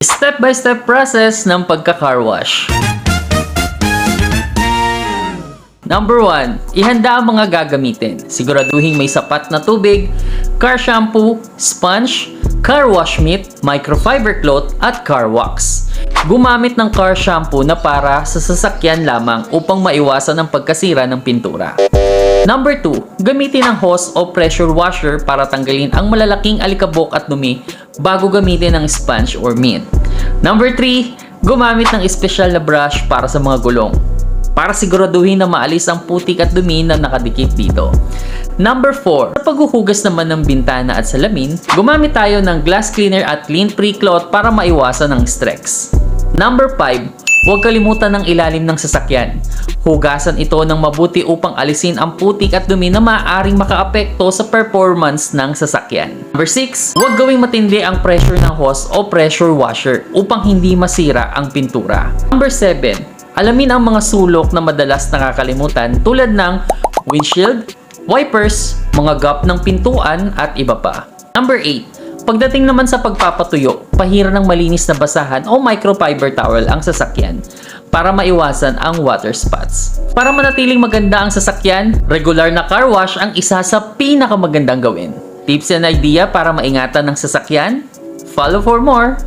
Step-by-step process ng pagka-car wash. Number 1, ihanda ang mga gagamitin. Siguraduhin may sapat na tubig, car shampoo, sponge, car wash mitt, microfiber cloth, at car wax. Gumamit ng car shampoo na para sa sasakyan lamang upang maiwasan ang pagkasira ng pintura. Number 2, gamitin ang hose o pressure washer para tanggalin ang malalaking alikabok at dumi bago gamitin ang sponge or mitt. Number 3, gumamit ng espesyal na brush para sa mga gulong, para siguraduhin na maalis ang putik at dumi na nakadikit dito. Number 4, sa paghuhugas naman ng bintana at salamin, gumamit tayo ng glass cleaner at lint-free cloth para maiwasan ang streaks. Number 5, huwag kalimutan ng ilalim ng sasakyan. Hugasan ito ng mabuti upang alisin ang putik at dumi na maaaring makaapekto sa performance ng sasakyan. Number 6, huwag gawing matindi ang pressure ng hose o pressure washer upang hindi masira ang pintura. Number 7, alamin ang mga sulok na madalas nakakalimutan tulad ng windshield, wipers, mga gap ng pintuan at iba pa. Number 8, pagdating naman sa pagpapatuyo, pahira ng malinis na basahan o microfiber towel ang sasakyan para maiwasan ang water spots. Para manatiling maganda ang sasakyan, regular na car wash ang isa sa pinakamagandang gawin. Tips and idea para maingatan ng sasakyan? Follow for more!